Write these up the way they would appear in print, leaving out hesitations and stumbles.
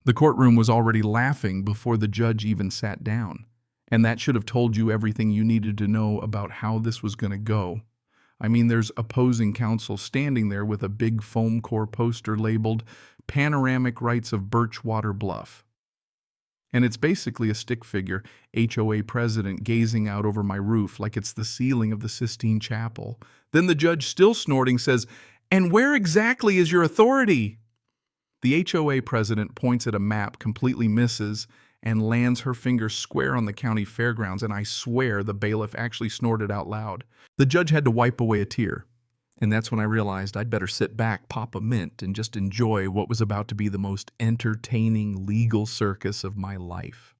The courtroom was already laughing before the judge even sat down, and that should have told you everything you needed to know about how this was going to go. I mean, there's opposing counsel standing there with a big foam core poster labeled Panoramic Rights of Birchwater Bluff. And it's basically a stick figure, HOA president gazing out over my roof like it's the ceiling of the Sistine Chapel. Then the judge, still snorting, says, "And where exactly is your authority?" The HOA president points at a map, completely misses, and lands her finger square on the county fairgrounds, and I swear the bailiff actually snorted out loud. The judge had to wipe away a tear, and that's when I realized I'd better sit back, pop a mint, and just enjoy what was about to be the most entertaining legal circus of my life.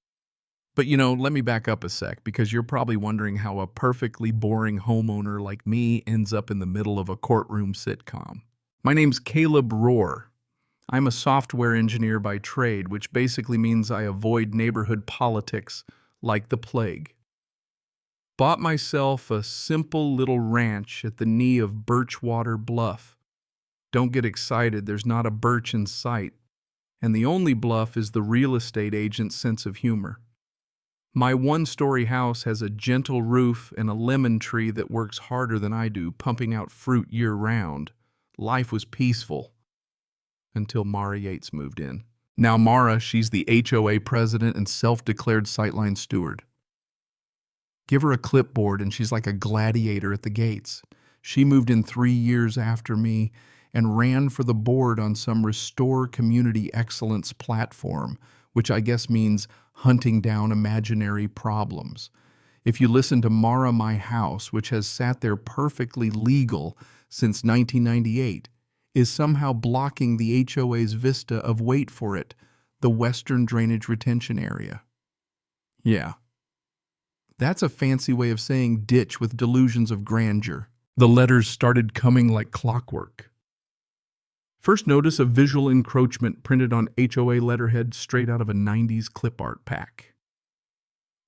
But let me back up a sec, because you're probably wondering how a perfectly boring homeowner like me ends up in the middle of a courtroom sitcom. My name's Caleb Rohr. I'm a software engineer by trade, which basically means I avoid neighborhood politics like the plague. Bought myself a simple little ranch at the knee of Birchwater Bluff. Don't get excited, there's not a birch in sight, and the only bluff is the real estate agent's sense of humor. My one-story house has a gentle roof and a lemon tree that works harder than I do, pumping out fruit year-round. Life was peaceful until Mara Yates moved in. Now Mara, she's the HOA president and self-declared sightline steward. Give her a clipboard and she's like a gladiator at the gates. She moved in 3 years after me and ran for the board on some Restore Community Excellence platform, which I guess means hunting down imaginary problems. If you listen to Mara My House, which has sat there perfectly legal since 1998, is somehow blocking the HOA's vista of, wait for it, the Western Drainage Retention Area. Yeah. That's a fancy way of saying ditch with delusions of grandeur. The letters started coming like clockwork. First notice of visual encroachment printed on HOA letterhead straight out of a 90s clip art pack.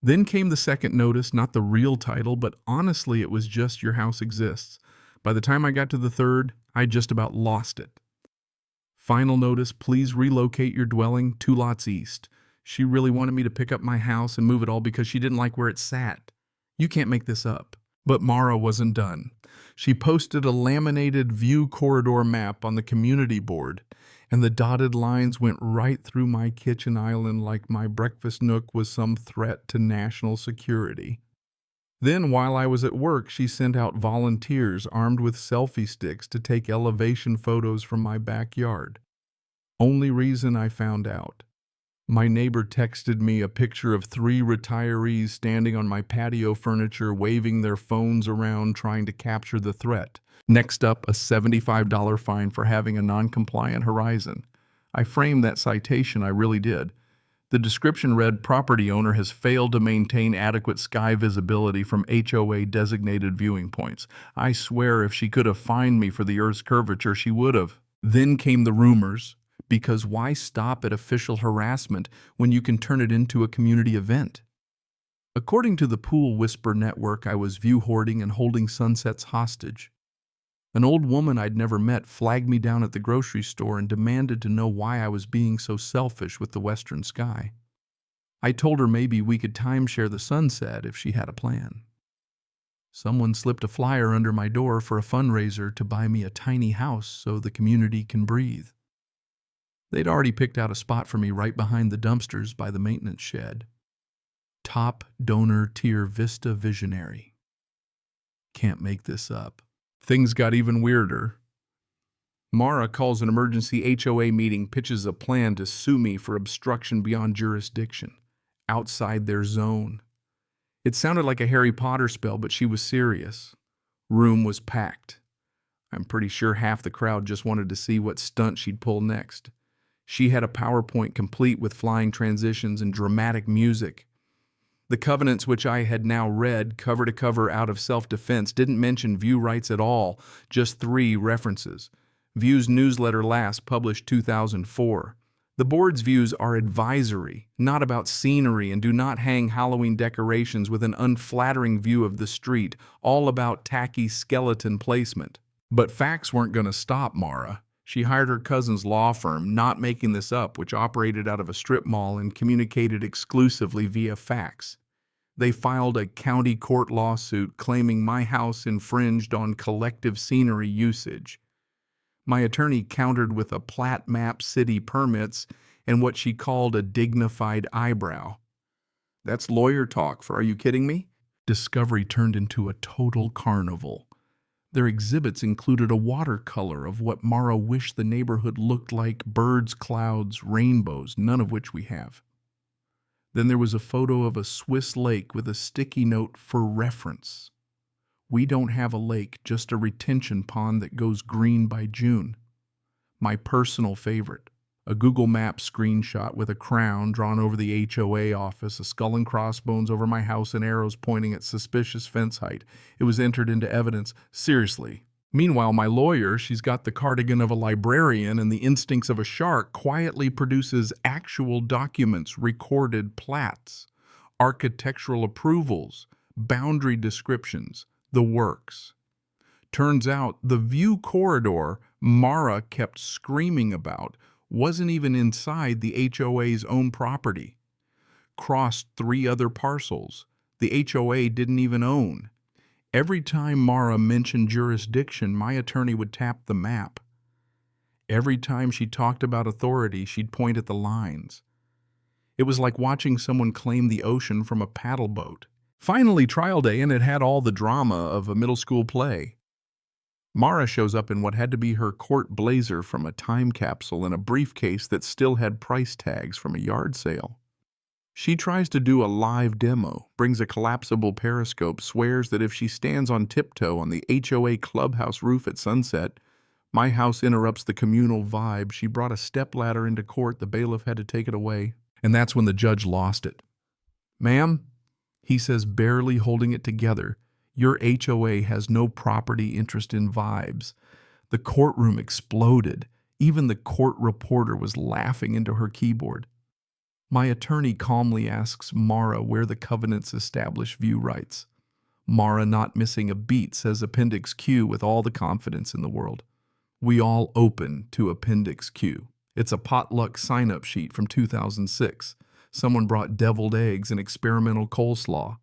Then came the second notice, not the real title, but honestly it was just "Your house exists." By the time I got to the third, I just about lost it. Final notice, "Please relocate your dwelling 2 lots east." She really wanted me to pick up my house and move it all because she didn't like where it sat. You can't make this up. But Mara wasn't done. She posted a laminated view corridor map on the community board, and the dotted lines went right through my kitchen island like my breakfast nook was some threat to national security. Then, while I was at work, she sent out volunteers armed with selfie sticks to take elevation photos from my backyard. Only reason I found out. My neighbor texted me a picture of 3 retirees standing on my patio furniture waving their phones around trying to capture the threat. Next up, a $75 fine for having a non-compliant horizon. I framed that citation, I really did. The description read, "Property owner has failed to maintain adequate sky visibility from HOA designated viewing points." I swear if she could have fined me for the Earth's curvature, she would have. Then came the rumors. Because why stop at official harassment when you can turn it into a community event? According to the Pool Whisper Network, I was view hoarding and holding sunsets hostage. An old woman I'd never met flagged me down at the grocery store and demanded to know why I was being so selfish with the western sky. I told her maybe we could timeshare the sunset if she had a plan. Someone slipped a flyer under my door for a fundraiser to buy me a tiny house so the community can breathe. They'd already picked out a spot for me right behind the dumpsters by the maintenance shed. Top donor tier Vista Visionary. Can't make this up. Things got even weirder. Mara calls an emergency HOA meeting, pitches a plan to sue me for obstruction beyond jurisdiction, outside their zone. It sounded like a Harry Potter spell, but she was serious. Room was packed. I'm pretty sure half the crowd just wanted to see what stunt she'd pull next. She had a PowerPoint complete with flying transitions and dramatic music. The covenants, which I had now read cover to cover out of self-defense, didn't mention view rights at all, just 3 references. View's newsletter last published 2004. The board's views are advisory, not about scenery, and do not hang Halloween decorations with an unflattering view of the street, all about tacky skeleton placement. But facts weren't going to stop Mara. She hired her cousin's law firm, not making this up, which operated out of a strip mall and communicated exclusively via fax. They filed a county court lawsuit claiming my house infringed on collective scenery usage. My attorney countered with a plat map city permits and what she called a dignified eyebrow. That's lawyer talk for, are you kidding me? Discovery turned into a total carnival. Their exhibits included a watercolor of what Mara wished the neighborhood looked like: birds, clouds, rainbows, none of which we have. Then there was a photo of a Swiss lake with a sticky note for reference. We don't have a lake, just a retention pond that goes green by June. My personal favorite, a Google Maps screenshot with a crown drawn over the HOA office, a skull and crossbones over my house, and arrows pointing at suspicious fence height. It was entered into evidence. Seriously. Meanwhile, my lawyer, she's got the cardigan of a librarian and the instincts of a shark, quietly produces actual documents, recorded plats, architectural approvals, boundary descriptions, the works. Turns out the view corridor Mara kept screaming about wasn't even inside the HOA's own property. Crossed 3 other parcels the HOA didn't even own. Every time Mara mentioned jurisdiction, my attorney would tap the map. Every time she talked about authority, she'd point at the lines. It was like watching someone claim the ocean from a paddle boat. Finally, trial day, and it had all the drama of a middle school play. Mara shows up in what had to be her court blazer from a time capsule and a briefcase that still had price tags from a yard sale. She tries to do a live demo, brings a collapsible periscope, swears that if she stands on tiptoe on the HOA clubhouse roof at sunset, my house interrupts the communal vibe. She brought a stepladder into court. The bailiff had to take it away. And that's when the judge lost it. "Ma'am," he says, barely holding it together, "your HOA has no property interest in vibes." The courtroom exploded. Even the court reporter was laughing into her keyboard. My attorney calmly asks Mara where the covenants establish view rights. Mara, not missing a beat, says Appendix Q with all the confidence in the world. We all open to Appendix Q. It's a potluck sign-up sheet from 2006. Someone brought deviled eggs and experimental coleslaw.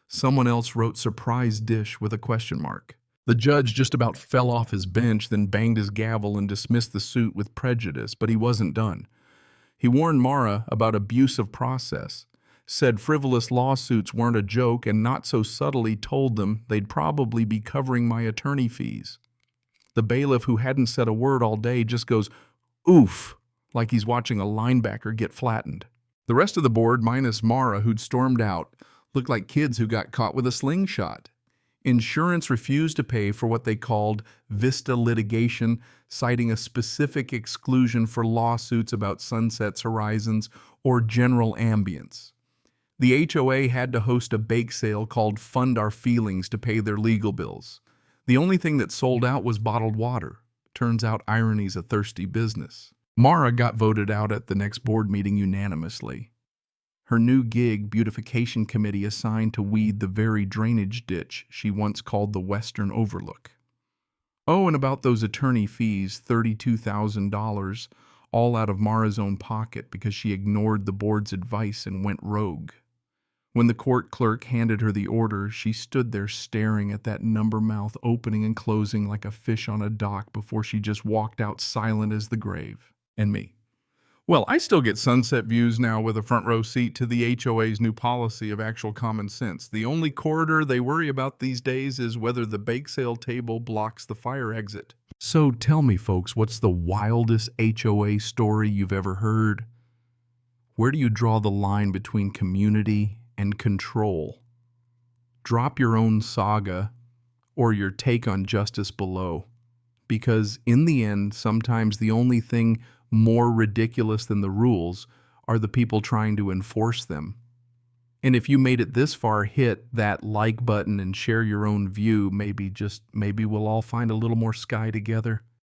Someone else wrote surprise dish with a question mark. The judge just about fell off his bench, then banged his gavel and dismissed the suit with prejudice, but he wasn't done. He warned Mara about abuse of process, said frivolous lawsuits weren't a joke, and not so subtly told them they'd probably be covering my attorney fees. The bailiff, who hadn't said a word all day, just goes, "Oof," like he's watching a linebacker get flattened. The rest of the board, minus Mara, who'd stormed out, looked like kids who got caught with a slingshot. Insurance refused to pay for what they called Vista litigation, citing a specific exclusion for lawsuits about sunsets, horizons, or general ambience. The HOA had to host a bake sale called Fund Our Feelings to pay their legal bills. The only thing that sold out was bottled water. Turns out irony's a thirsty business. Mara got voted out at the next board meeting unanimously. Her new gig, beautification committee, assigned to weed the very drainage ditch she once called the Western Overlook. Oh, and about those attorney fees, $32,000, all out of Mara's own pocket because she ignored the board's advice and went rogue. When the court clerk handed her the order, she stood there staring at that number mouth opening and closing like a fish on a dock before she just walked out silent as the grave. And me. Well, I still get sunset views now with a front row seat to the HOA's new policy of actual common sense. The only corridor they worry about these days is whether the bake sale table blocks the fire exit. So tell me, folks, what's the wildest HOA story you've ever heard? Where do you draw the line between community and control? Drop your own saga or your take on justice below. Because in the end, sometimes the only thing more ridiculous than the rules are the people trying to enforce them. And if you made it this far, hit that like button and share your own view. Maybe we'll all find a little more sky together.